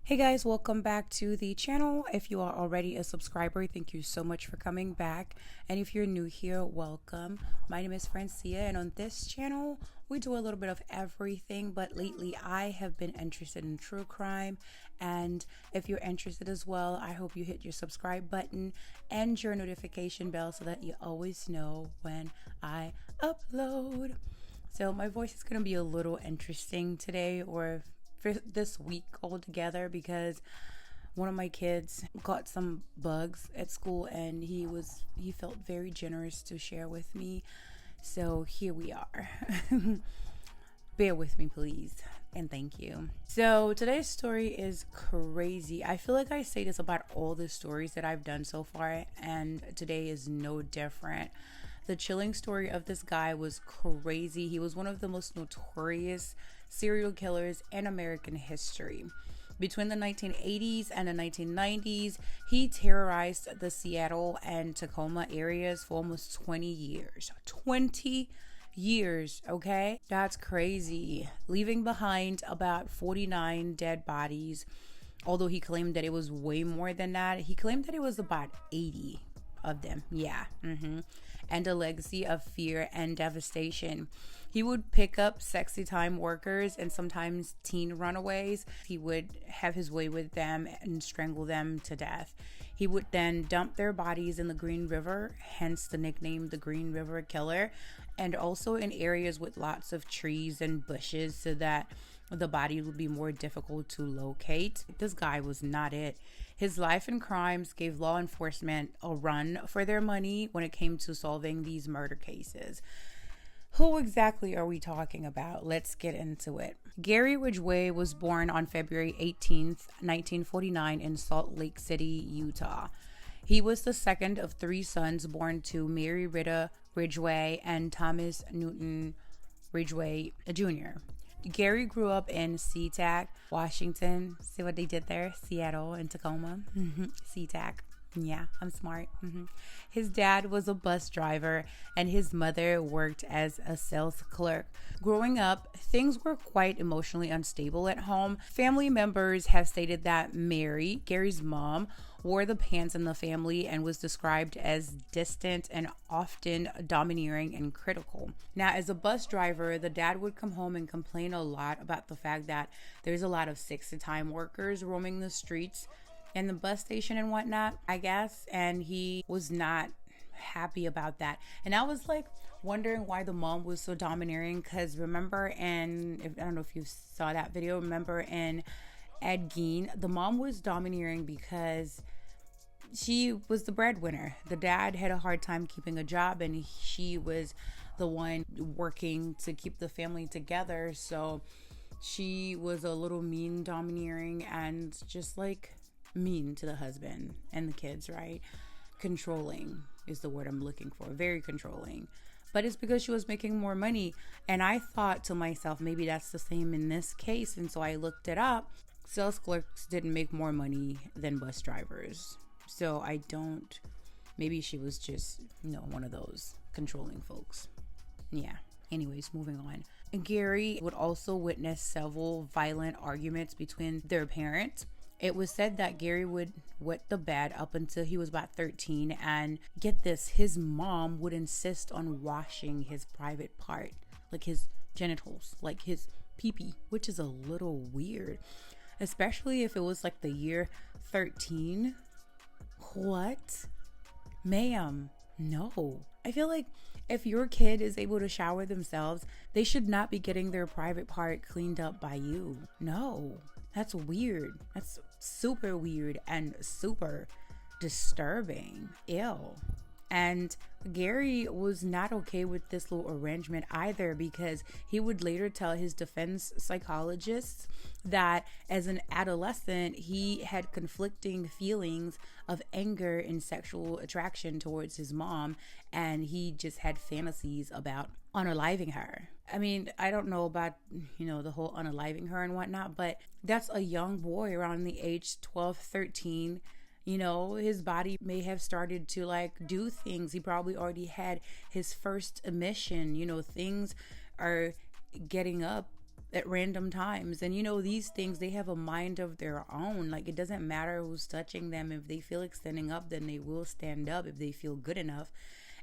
Hey guys, welcome back to the channel. If you are already a subscriber, thank you so much for coming back. And if you're new here, welcome. My name is Francia, and on this channel, we do a little bit of everything, but lately I have been interested in true crime. And if you're interested as well, I hope you hit your subscribe button and your notification bell so that you always know when I upload. So my voice is going to be a little interesting today, or for this week altogether, because one of my kids got some bugs at school and he felt very generous to share with me. So here we are. Bear with me, please, and thank you. So today's story is crazy. I feel like I say this about all the stories that I've done so far, and today is no different. The chilling story of this guy was crazy. He was one of the most notorious serial killers in American history. Between the 1980s and the 1990s, he terrorized the Seattle and Tacoma areas for almost 20 years. 20 years, okay? That's crazy. Leaving behind about 49 dead bodies, although he claimed that it was way more than that. He claimed that it was about 80 of them. Yeah. And a legacy of fear and devastation. He would pick up sexy time workers and sometimes teen runaways. He would have his way with them and strangle them to death. He would then dump their bodies in the Green River, hence the nickname the Green River Killer, and also in areas with lots of trees and bushes so that the body would be more difficult to locate. This guy was not it. His life and crimes gave law enforcement a run for their money when it came to solving these murder cases. Who exactly are we talking about? Let's get into it. Gary Ridgway was born on February 18th, 1949 in Salt Lake City, Utah. He was the second of three sons born to Mary Rita Ridgway and Thomas Newton Ridgway Jr. Gary grew up in SeaTac, Washington. See what they did there? Seattle and Tacoma. SeaTac. Yeah, I'm smart. His dad was a bus driver and his mother worked as a sales clerk. Growing up, things were quite emotionally unstable at home. Family members have stated that Mary, Gary's mom, wore the pants in the family and was described as distant and often domineering and critical. Now, as a bus driver, the dad would come home and complain a lot about the fact that there's a lot of six-to-time workers roaming the streets and the bus station and whatnot, I guess, and he was not happy about that. And I was like wondering why the mom was so domineering, because remember I don't know if you saw that video, remember in Ed Gein, the mom was domineering because she was the breadwinner. The dad had a hard time keeping a job and she was the one working to keep the family together. So she was a little mean, domineering, and just like mean to the husband and the kids, right? Controlling is the word I'm looking for. Very controlling. But it's because she was making more money. And I thought to myself, maybe that's the same in this case. And so I looked it up. Sales clerks didn't make more money than bus drivers. So maybe she was just, one of those controlling folks. Yeah. Anyways, moving on. Gary would also witness several violent arguments between their parents. It was said that Gary would wet the bed up until he was about 13, and get this, his mom would insist on washing his private part, like his genitals, like his pee-pee, which is a little weird, especially if it was like the year 13. What? Ma'am, no. I feel like if your kid is able to shower themselves, they should not be getting their private part cleaned up by you. No. That's weird. That's super weird and super disturbing. Ew. And Gary was not okay with this little arrangement either, because he would later tell his defense psychologists that as an adolescent, he had conflicting feelings of anger and sexual attraction towards his mom, and he just had fantasies about unaliving her. I mean, I don't know about, the whole unaliving her and whatnot, but that's a young boy around the age 12, 13. His body may have started to do things. He probably already had his first emission. Things are getting up at random times. And you know, these things, they have a mind of their own. Like, it doesn't matter who's touching them. If they feel like standing up, then they will stand up if they feel good enough.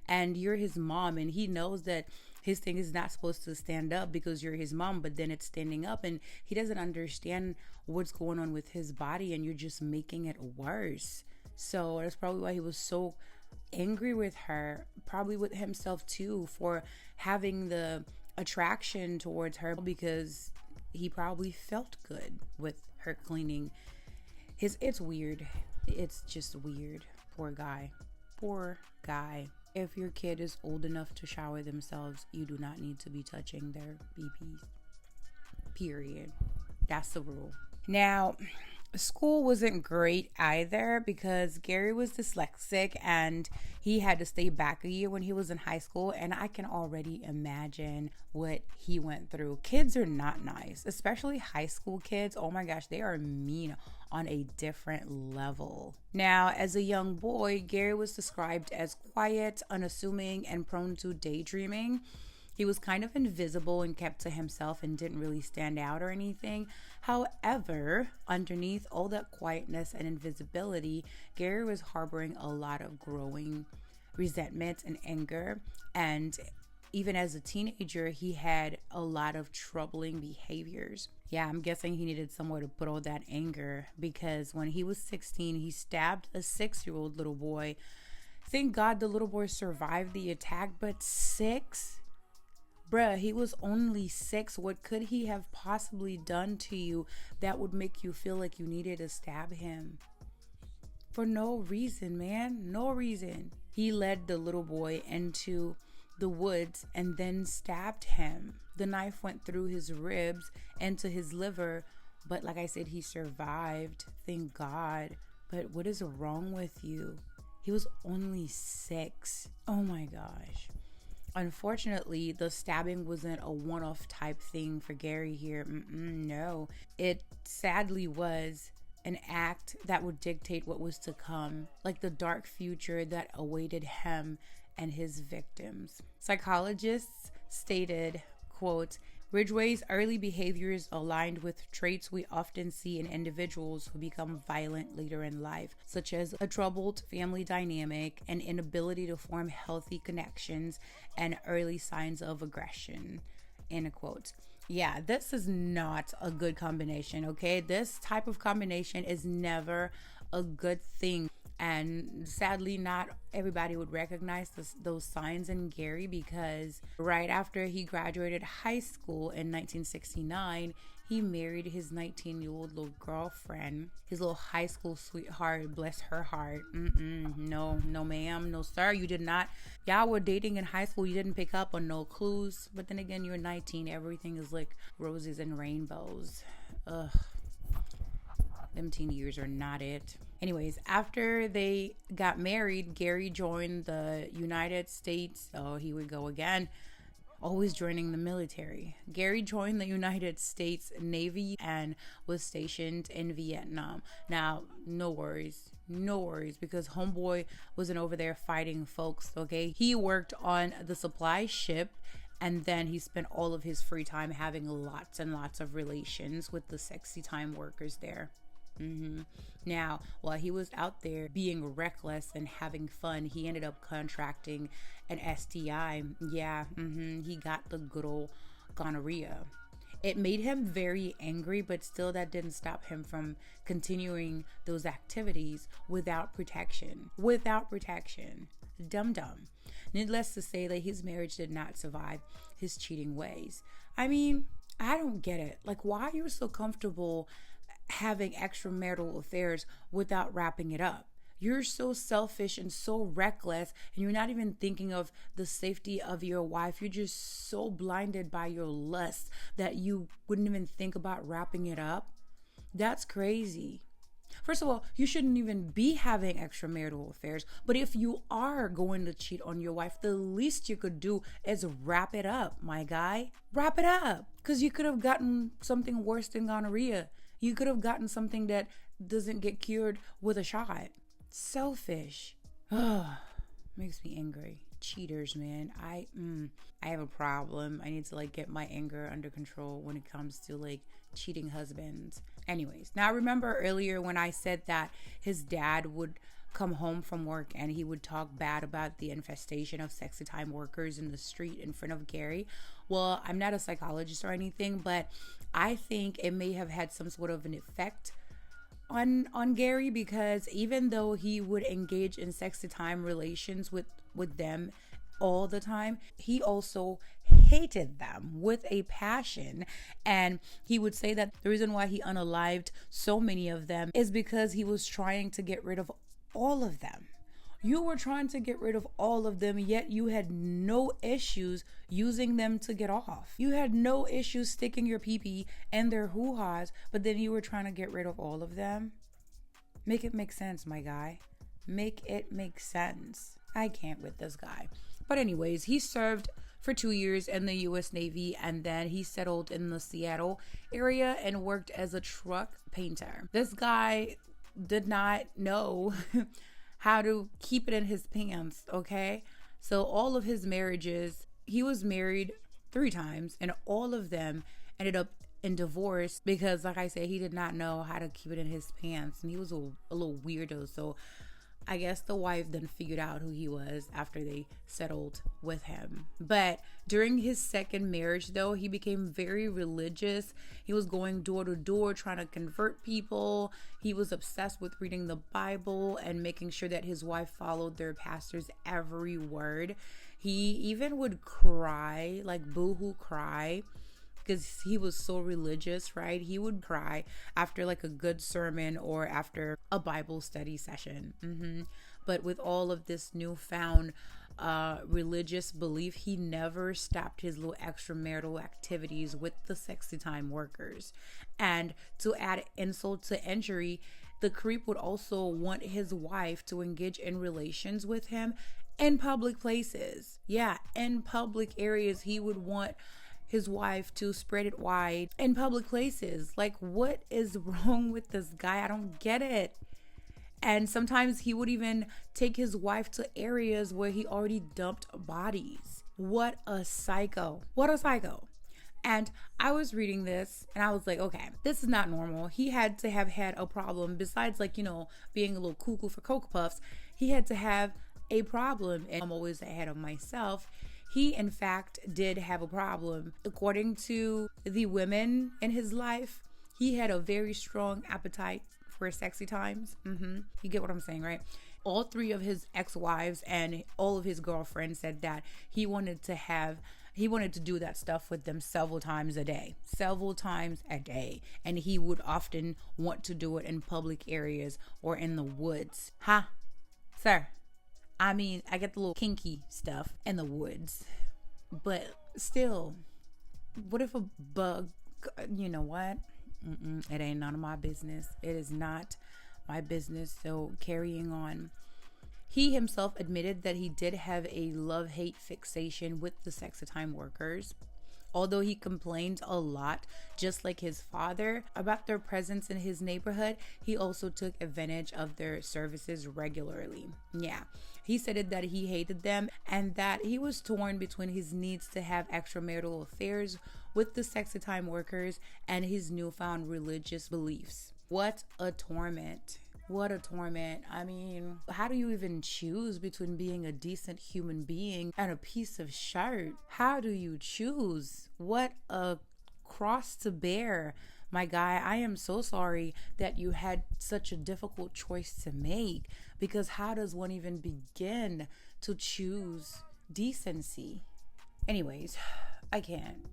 And you're his mom, and he knows that his thing is not supposed to stand up because you're his mom, but then it's standing up, and he doesn't understand what's going on with his body, and you're just making it worse. So that's probably why he was so angry with her, probably with himself too, for having the attraction towards her, because he probably felt good with her cleaning it's weird. It's just weird. Poor guy. If your kid is old enough to shower themselves, you do not need to be touching their BBs. Period. That's the rule. Now, school wasn't great either, because Gary was dyslexic and he had to stay back a year when he was in high school, and I can already imagine what he went through. Kids are not nice, especially high school kids. Oh my gosh, they are mean on a different level. Now, as a young boy, Gary was described as quiet, unassuming, and prone to daydreaming. He was kind of invisible and kept to himself and didn't really stand out or anything. However, underneath all that quietness and invisibility, Gary was harboring a lot of growing resentment and anger. And even as a teenager, he had a lot of troubling behaviors. Yeah, I'm guessing he needed somewhere to put all that anger, because when he was 16, he stabbed a 6-year-old little boy. Thank God the little boy survived the attack, but 6? Bruh, he was only 6. What could he have possibly done to you that would make you feel like you needed to stab him? For no reason, man. No reason. He led the little boy into the woods and then stabbed him. The knife went through his ribs and to his liver, but like I said, he survived. Thank God. But what is wrong with you? He was only 6. Oh my gosh. Unfortunately, the stabbing wasn't a one-off type thing for Gary here. No, it sadly was an act that would dictate what was to come, like the dark future that awaited him and his victims. Psychologists stated, quote, Ridgway's early behaviors aligned with traits we often see in individuals who become violent later in life, such as a troubled family dynamic, an inability to form healthy connections, and early signs of aggression, end quote. Yeah, this is not a good combination, okay? This type of combination is never a good thing. And sadly, not everybody would recognize those signs in Gary, because right after he graduated high school in 1969, he married his 19-year-old little girlfriend, his little high school sweetheart, bless her heart. No ma'am, no sir, you did not. Y'all were dating in high school, you didn't pick up on no clues. But then again, you're 19, everything is like roses and rainbows. Ugh. Them teen years are not it. Anyways, after they got married, Gary joined the United States. Oh, he would go again. Always joining the military. Gary joined the United States Navy and was stationed in Vietnam. Now, no worries, because homeboy wasn't over there fighting folks, okay? He worked on the supply ship, and then he spent all of his free time having lots and lots of relations with the sexy time workers there. Now, while he was out there being reckless and having fun, he ended up contracting an STI. Yeah, he got the good old gonorrhea. It made him very angry, but still that didn't stop him from continuing those activities without protection. Dumb. Needless to say that his marriage did not survive his cheating ways. I mean, I don't get it. Like, why are you so comfortable having extramarital affairs without wrapping it up? You're so selfish and so reckless, and you're not even thinking of the safety of your wife. You're just so blinded by your lust that you wouldn't even think about wrapping it up. That's crazy. First of all, you shouldn't even be having extramarital affairs. But if you are going to cheat on your wife, the least you could do is wrap it up, my guy. Wrap it up. Because you could have gotten something worse than gonorrhea. You could have gotten something that doesn't get cured with a shot. Selfish. Ugh, makes me angry. cheaters, man. I have a problem. I need to like get my anger under control when it comes to like cheating husbands. Anyways, now I remember earlier when I said that his dad would come home from work and he would talk bad about the infestation of sexy time workers in the street in front of Gary. Well, I'm not a psychologist or anything, but I think it may have had some sort of an effect on Gary, because even though he would engage in sexy time relations with them all the time, he also hated them with a passion. And he would say that the reason why he unalived so many of them is because he was trying to get rid of all of them. You were trying to get rid of all of them, yet you had no issues using them to get off. You had no issues sticking your pee-pee in their hoo-haws, but then you were trying to get rid of all of them. Make it make sense, my guy. Make it make sense. I can't with this guy. But anyways, he served for 2 years in the U.S. Navy, and then he settled in the Seattle area and worked as a truck painter. This guy did not know how to keep it in his pants, okay? So all of his marriages, he was married 3 times, and all of them ended up in divorce because, like I said, he did not know how to keep it in his pants, and he was a little weirdo. So I guess the wife then figured out who he was after they settled with him. But during his second marriage, though, he became very religious. He was going door to door trying to convert people. He was obsessed with reading the Bible and making sure that his wife followed their pastor's every word. He even would cry, like boohoo cry, because he was so religious, right? He would cry after like a good sermon or after a Bible study session. But with all of this newfound religious belief, he never stopped his little extramarital activities with the sexy time workers. And to add insult to injury, the creep would also want his wife to engage in relations with him in public places. Yeah, in public areas, he would want his wife to spread it wide in public places. Like, what is wrong with this guy? I don't get it. And sometimes he would even take his wife to areas where he already dumped bodies. What a psycho. What a psycho. And I was reading this and I was like, okay, this is not normal. He had to have had a problem besides, like, you know, being a little cuckoo for Cocoa Puffs. He had to have a problem. And I'm always ahead of myself. He, in fact, did have a problem. According to the women in his life, he had a very strong appetite for sexy times. You get what I'm saying, right? All 3 of his ex-wives and all of his girlfriends said that he wanted to do that stuff with them several times a day. And he would often want to do it in public areas or in the woods. Huh? Sir? I mean, I get the little kinky stuff in the woods, but still, what if a bug, you know what? It ain't none of my business. It is not my business. So carrying on. He himself admitted that he did have a love-hate fixation with the sexy time workers. Although he complained a lot, just like his father, about their presence in his neighborhood, he also took advantage of their services regularly. Yeah, he said that he hated them and that he was torn between his needs to have extramarital affairs with the sexy time workers and his newfound religious beliefs. What a torment. What a torment. I mean, how do you even choose between being a decent human being and a piece of shirt? How do you choose? What a cross to bear, my guy. I am so sorry that you had such a difficult choice to make, because how does one even begin to choose decency? Anyways, I can't.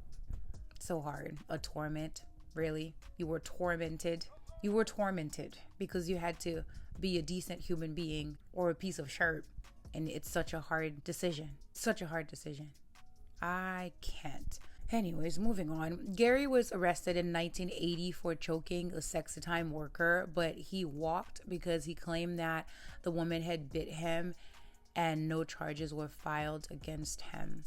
So hard. A torment. Really? You were tormented? You were tormented because you had to be a decent human being or a piece of shirt. And it's such a hard decision. Such a hard decision. I can't. Anyways, moving on. Gary was arrested in 1980 for choking a sexy time worker, but he walked because he claimed that the woman had bit him and no charges were filed against him.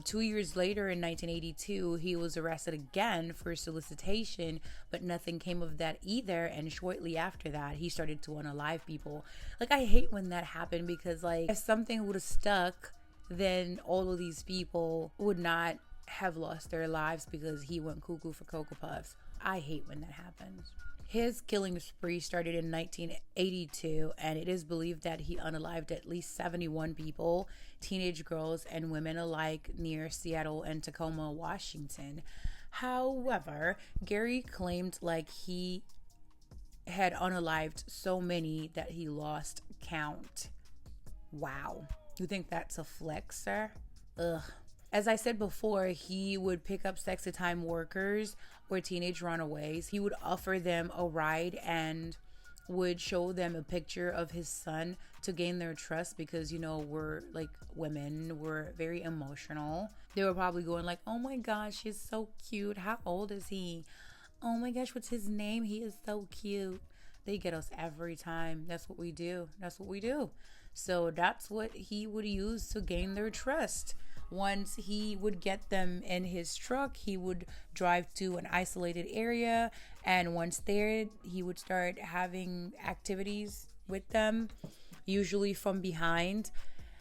2 years later, in 1982, he was arrested again for solicitation, but nothing came of that either. And shortly after that, he started to unalive people. Like, I hate when that happened, because like, if something would have stuck, then all of these people would not have lost their lives because he went cuckoo for Cocoa Puffs. I hate when that happens. His killing spree started in 1982, and it is believed that he unalived at least 71 people, teenage girls and women alike, near Seattle and Tacoma, Washington. However, Gary claimed like he had unalived so many that he lost count. Wow. You think that's a flex, sir? Ugh. As I said before, he would pick up sexy time workers or teenage runaways. He would offer them a ride and would show them a picture of his son to gain their trust, because, you know, we're like women, we're very emotional. They were probably going like, oh my gosh, he's so cute. How old is he? Oh my gosh, what's his name? He is so cute. They get us every time. That's what we do. That's what we do. So that's what he would use to gain their trust. Once he would get them in his truck, he would drive to an isolated area, and once there, he would start having activities with them, usually from behind,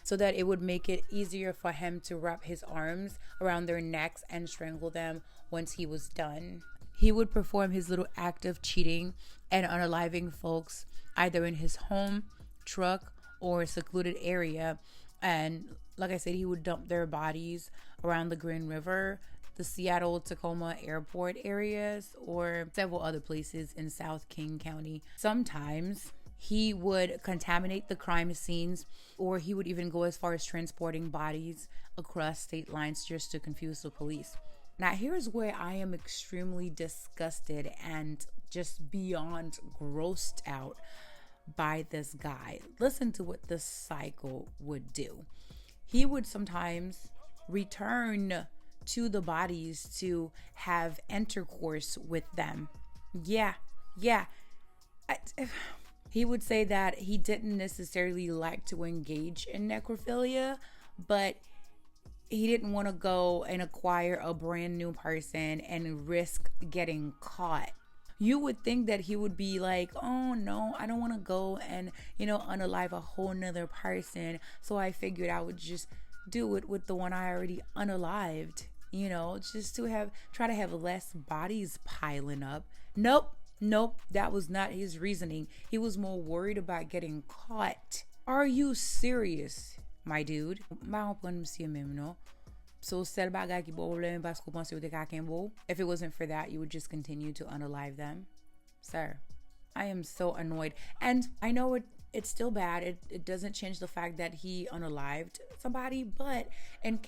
so that it would make it easier for him to wrap his arms around their necks and strangle them once he was done. He would perform his little act of cheating and unaliving folks either in his home, truck, or secluded area. And like I said, he would dump their bodies around the Green River, the Seattle Tacoma airport areas, or several other places in South King County. Sometimes he would contaminate the crime scenes, or he would even go as far as transporting bodies across state lines just to confuse the police. Now, here's where I am extremely disgusted and just beyond grossed out by this guy. Listen to what this psycho would do. He would sometimes return to the bodies to have intercourse with them. Yeah. He would say that he didn't necessarily like to engage in necrophilia, but he didn't want to go and acquire a brand new person and risk getting caught. You would think that he would be like, oh no, I don't want to go and, unalive a whole nother person. So I figured I would just do it with the one I already unalived, just to try to have less bodies piling up. Nope, that was not his reasoning. He was more worried about getting caught. Are you serious, my dude? So, if it wasn't for that, you would just continue to unalive them. Sir, I am so annoyed. And I know it's still bad. It doesn't change the fact that he unalived somebody. But in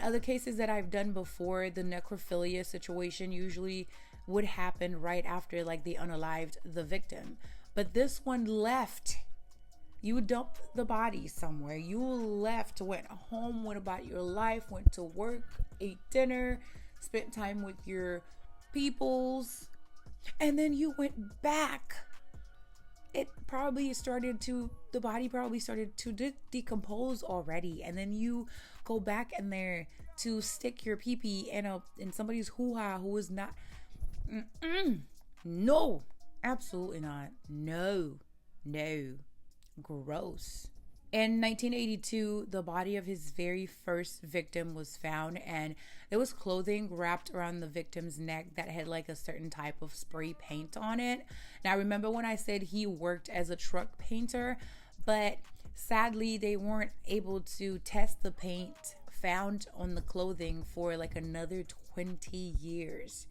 other cases that I've done before, the necrophilia situation usually would happen right after like they unalived the victim. But this one left. You dumped the body somewhere. You left, went home, went about your life, went to work, ate dinner, spent time with your peoples, and then you went back. The body probably started to decompose already, and then you go back in there to stick your pee-pee in somebody's hoo-ha who is not. No, absolutely not. No. Gross. In 1982, the body of his very first victim was found, and there was clothing wrapped around the victim's neck that had like a certain type of spray paint on it. Now, remember when I said he worked as a truck painter, but sadly they weren't able to test the paint found on the clothing for like another 20 years.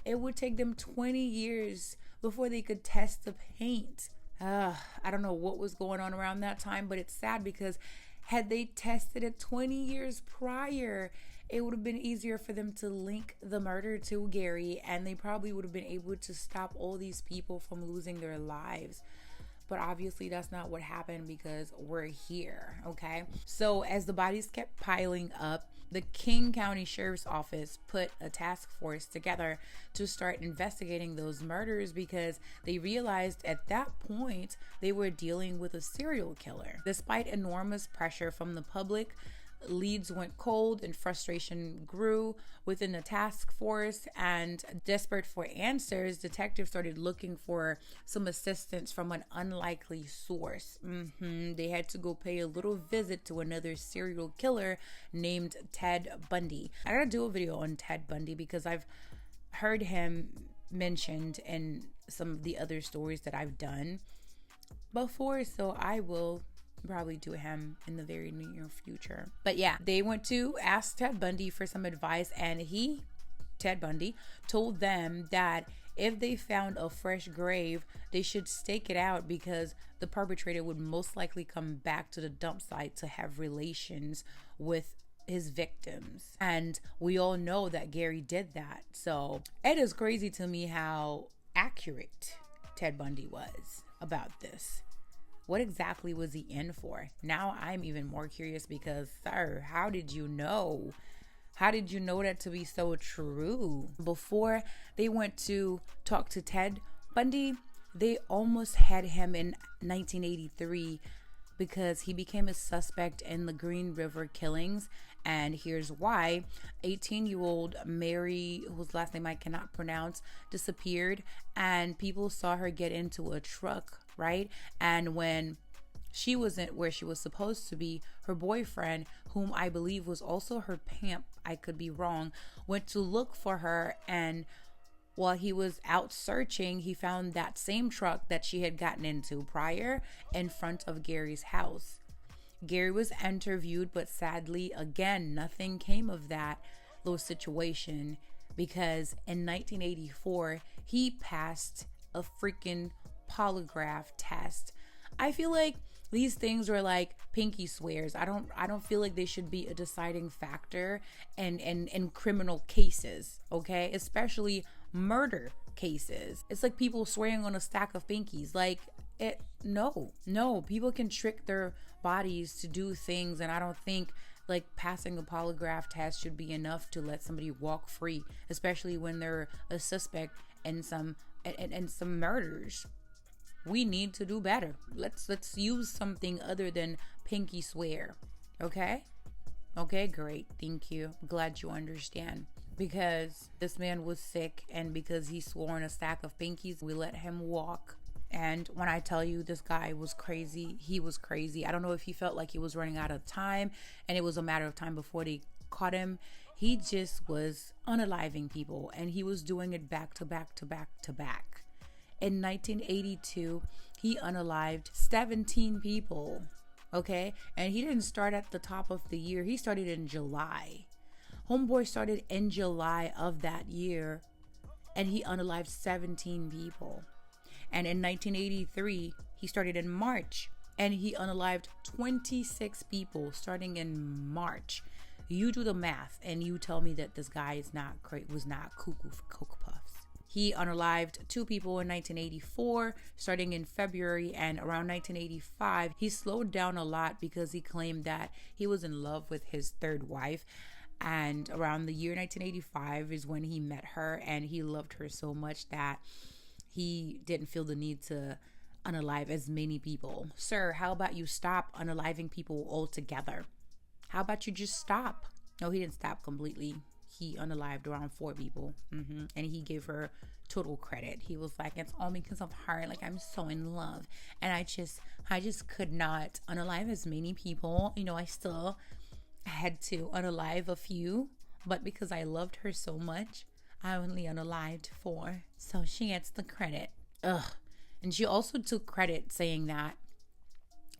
It would take them 20 years before they could test the paint. I don't know what was going on around that time, but it's sad because had they tested it 20 years prior, it would have been easier for them to link the murder to Gary, and they probably would have been able to stop all these people from losing their lives. But obviously that's not what happened because we're here, okay? So as the bodies kept piling up, the King County Sheriff's Office put a task force together to start investigating those murders because they realized at that point they were dealing with a serial killer. Despite enormous pressure from the public, leads went cold and frustration grew within the task force, and desperate for answers, detectives started looking for some assistance from an unlikely source. They had to go pay a little visit to another serial killer named Ted Bundy. I gotta do a video on Ted Bundy because I've heard him mentioned in some of the other stories that I've done before, so I will probably do him in the very near future. But yeah, they went to ask Ted Bundy for some advice, and Ted Bundy, told them that if they found a fresh grave, they should stake it out because the perpetrator would most likely come back to the dump site to have relations with his victims. And we all know that Gary did that. So it is crazy to me how accurate Ted Bundy was about this. What exactly was he in for? Now I'm even more curious because, sir, how did you know? How did you know that to be so true? Before they went to talk to Ted Bundy, they almost had him in 1983 because he became a suspect in the Green River killings. And here's why. 18-year-old Mary, whose last name I cannot pronounce, disappeared, and people saw her get into a truck, right? And when she wasn't where she was supposed to be, her boyfriend, whom I believe was also her pimp, I could be wrong, went to look for her, and while he was out searching, he found that same truck that she had gotten into prior in front of Gary's house. Gary was interviewed, but sadly, again, nothing came of that little situation because in 1984, he passed a freaking polygraph test. I feel like these things are like pinky swears. I don't feel like they should be a deciding factor in criminal cases, okay? Especially murder cases. It's like people swearing on a stack of pinkies. Like, no, people can trick their bodies to do things, and I don't think like passing a polygraph test should be enough to let somebody walk free, especially when they're a suspect in some murders. We need to do better. Let's use something other than pinky swear. Okay, great, thank you. Glad you understand. Because this man was sick, and because he swore on a stack of pinkies, we let him walk. And when I tell you this guy was crazy, he was crazy. I don't know if he felt like he was running out of time and it was a matter of time before they caught him. He just was unaliving people, and he was doing it back to back to back to back. In 1982, he unalived 17 people, okay? And he didn't start at the top of the year. He started in July. Homeboy started in July of that year, and he unalived 17 people. And in 1983, he started in March, and he unalived 26 people starting in March. You do the math, and you tell me that this guy was not cuckoo for Cocoa Puffs. He unalived 2 people in 1984, starting in February, and around 1985, he slowed down a lot because he claimed that he was in love with his third wife. And around the year 1985 is when he met her, and he loved her so much that he didn't feel the need to unalive as many people. Sir, how about you stop unaliving people altogether? How about you just stop? No, he didn't stop completely. He unalived around 4 people. And he gave her total credit. He was like, it's all because of her. Like, I'm so in love. And I just could not unalive as many people. You know, I still had to unalive a few. But because I loved her so much, I only unalived 4. So she gets the credit. Ugh. And she also took credit saying that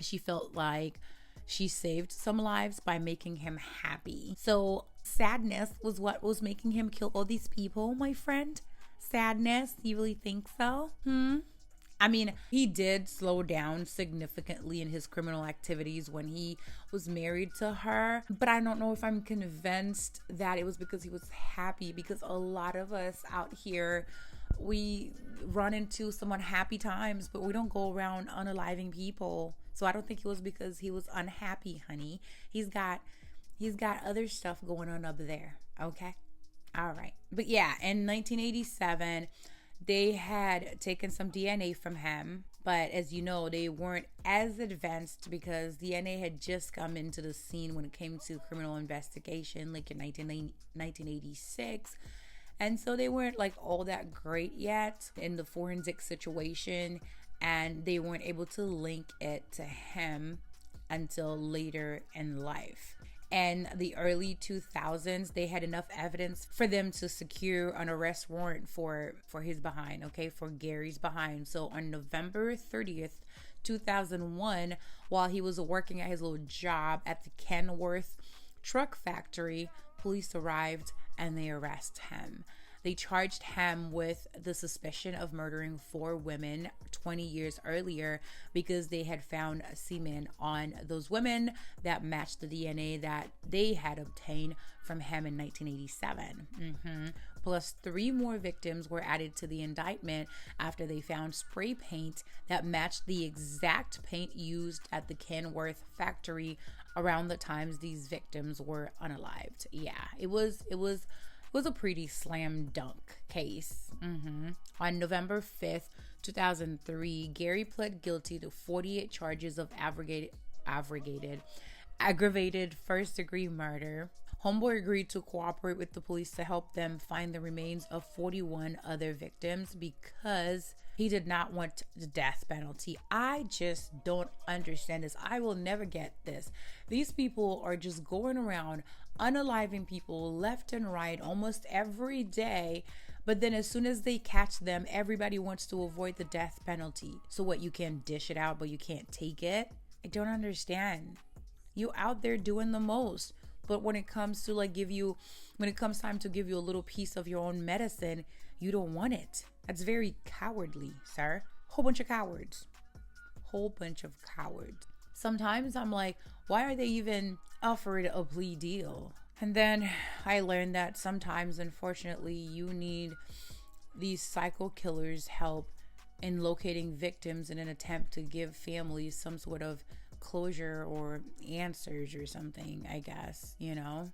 she felt like she saved some lives by making him happy. So sadness was what was making him kill all these people, my friend? Sadness? You really think so? I mean, he did slow down significantly in his criminal activities when he was married to her. But I don't know if I'm convinced that it was because he was happy, because a lot of us out here, we run into some unhappy times, but we don't go around unaliving people. So I don't think it was because he was unhappy, honey. He's got other stuff going on up there, okay? All right. But yeah, in 1987, they had taken some DNA from him, But as you know, they weren't as advanced because DNA had just come into the scene when it came to criminal investigation, like in 1986. And so they weren't like all that great yet in the forensic situation, and they weren't able to link it to him until later in life. In the early 2000s, they had enough evidence for them to secure an arrest warrant for his behind, okay, for Gary's behind. So on November 30th, 2001, while he was working at his little job at the Kenworth truck factory, police arrived and they arrested him. They charged him with the suspicion of murdering 4 women 20 years earlier because they had found semen on those women that matched the DNA that they had obtained from him in 1987. Plus 3 more victims were added to the indictment after they found spray paint that matched the exact paint used at the Kenworth factory around the times these victims were unalived. Yeah, it was a pretty slam dunk case. On November 5th, 2003, Gary pled guilty to 48 charges of aggravated first-degree murder. Homeboy agreed to cooperate with the police to help them find the remains of 41 other victims because he did not want the death penalty. I just don't understand this. I will never get this. These people are just going around unaliving people left and right almost every day, but then as soon as they catch them, everybody wants to avoid the death penalty. So what, you can dish it out but you can't take it? I don't understand. You out there doing the most, but when it comes to when it comes time to give you a little piece of your own medicine, you don't want it. That's very cowardly, sir. Whole bunch of cowards. Sometimes I'm like, why are they even offered a plea deal? And then I learned that sometimes, unfortunately, you need these psycho killers' help in locating victims in an attempt to give families some sort of closure or answers or something, I guess, you know.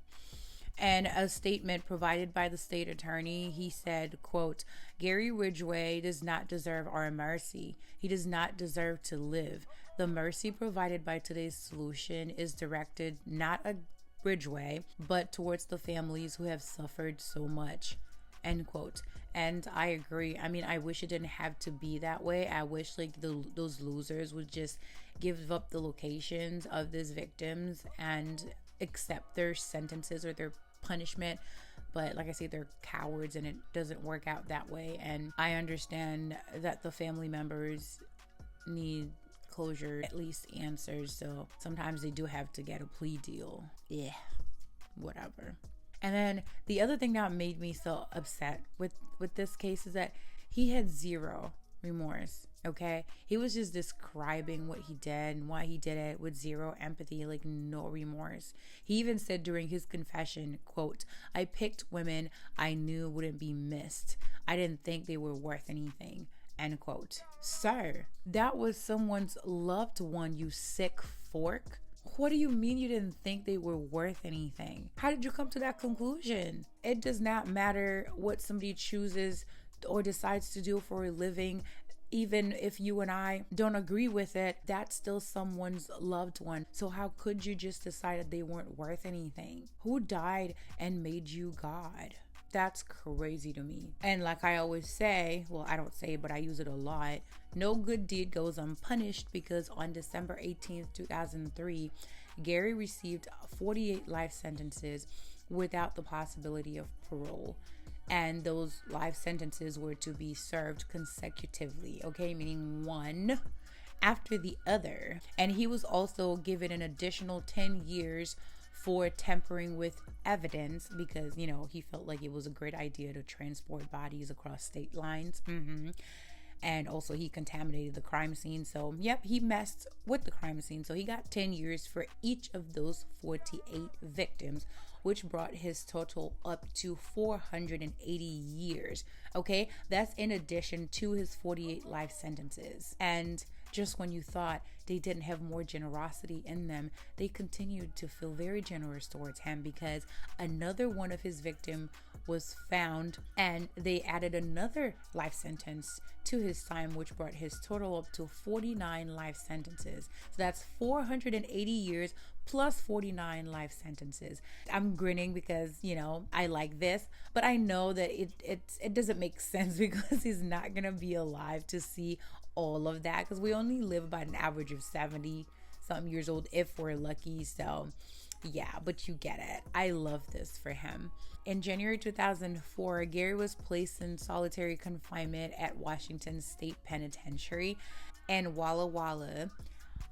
And a statement provided by the state attorney, he said, quote, Gary Ridgway does not deserve our mercy. He does not deserve to live. The mercy provided by today's solution is directed not at Ridgway, but towards the families who have suffered so much, end quote. And I agree. I mean, I wish it didn't have to be that way. I wish those losers would just give up the locations of these victims and accept their sentences or their punishment. But like I say, they're cowards and it doesn't work out that way. And I understand that the family members need closure, at least answers. So sometimes they do have to get a plea deal. Yeah, whatever. And then the other thing that made me so upset with this case is that he had zero remorse. Okay, he was just describing what he did and why he did it with zero empathy, like no remorse. He even said during his confession, quote, I picked women I knew wouldn't be missed. I didn't think they were worth anything, end quote. Sir, that was someone's loved one, you sick fork. What do you mean you didn't think they were worth anything? How did you come to that conclusion? It does not matter what somebody chooses or decides to do for a living. Even if you and I don't agree with it, that's still someone's loved one. So how could you just decide that they weren't worth anything? Who died and made you God? That's crazy to me. And like I always say, well, I don't say it, but I use it a lot. No good deed goes unpunished, because on December 18th, 2003, Gary received 48 life sentences without the possibility of parole. And those life sentences were to be served consecutively, okay? Meaning one after the other. And he was also given an additional 10 years for tampering with evidence because, you know, he felt like it was a great idea to transport bodies across state lines. And also he contaminated the crime scene. So, yep, he messed with the crime scene. So he got 10 years for each of those 48 victims, which brought his total up to 480 years. Okay, that's in addition to his 48 life sentences. And just when you thought they didn't have more generosity in them, they continued to feel very generous towards him, because another one of his victims was found and they added another life sentence to his time, which brought his total up to 49 life sentences. So that's 480 years plus 49 life sentences. I'm grinning because, you know, I like this, but I know that it doesn't make sense, because he's not gonna be alive to see all of that, because we only live about an average of 70 something years old if we're lucky. So yeah, but you get it. I love this for him. In January 2004, Gary was placed in solitary confinement at Washington State Penitentiary in Walla Walla.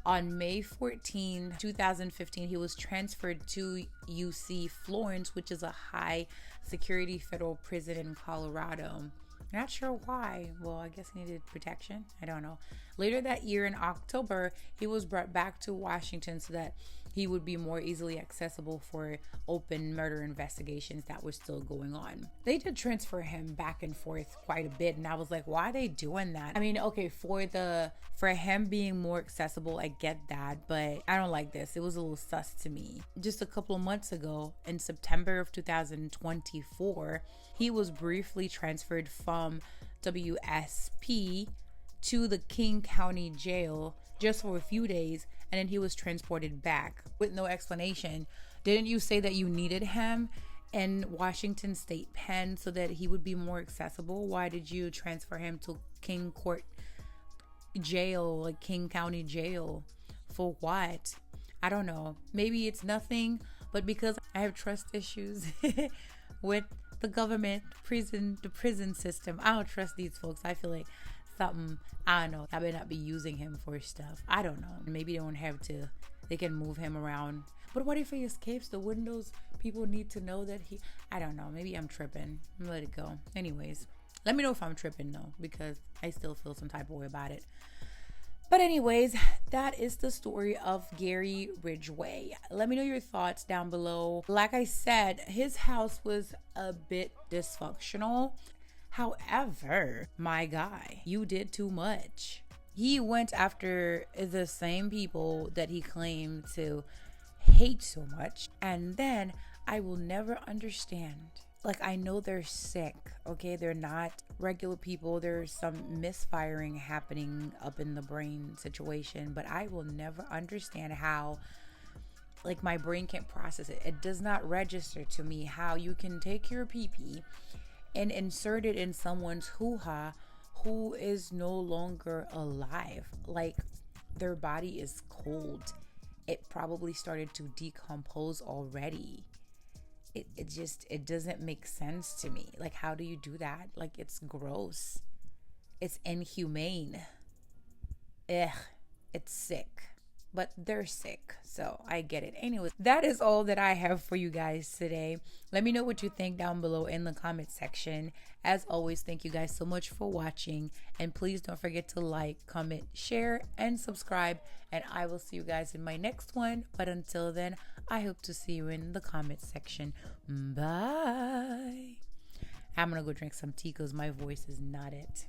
On May 14, 2015, he was transferred to UC Florence, which is a high security federal prison in Colorado. Not sure why. Well, I guess he needed protection. I don't know. Later that year in October, he was brought back to Washington so that he would be more easily accessible for open murder investigations that were still going on. They did transfer him back and forth quite a bit, and I was like, why are they doing that? I mean, okay, for him being more accessible, I get that, but I don't like this. It was a little sus to me. Just a couple of months ago, in September of 2024, he was briefly transferred from WSP to the King County Jail just for a few days, and then he was transported back with no explanation. Didn't you say that you needed him in Washington State Pen so that he would be more accessible? Why did you transfer him to King Court Jail, like King County Jail? For what? I don't know. Maybe it's nothing, but because I have trust issues with the government, the prison system, I don't trust these folks. I feel like something, I don't know, I better not be using him for stuff. I don't know. Maybe they don't have to, they can move him around. But what if he escapes the windows? People need to know that I don't know. Maybe I'm tripping. Let it go. Anyways, let me know if I'm tripping though, because I still feel some type of way about it. But anyways, that is the story of Gary Ridgway. Let me know your thoughts down below. Like I said, his house was a bit dysfunctional. However, my guy, you did too much. He went after the same people that he claimed to hate so much. And then I will never understand. Like, I know they're sick, okay? They're not regular people. There's some misfiring happening up in the brain situation, but I will never understand how, like, my brain can't process it. It does not register to me how you can take your pee-pee and insert it in someone's hoo-ha who is no longer alive. Like, their body is cold. It probably started to decompose already. It doesn't make sense to me. Like, how do you do that? Like, it's gross. It's inhumane. Ugh, it's sick. But they're sick, so I get it. Anyways, that is all that I have for you guys today. Let me know what you think down below in the comment section. As always, thank you guys so much for watching. And please don't forget to like, comment, share, and subscribe. And I will see you guys in my next one. But until then, I hope to see you in the comment section. Bye. I'm going to go drink some tea because my voice is not it.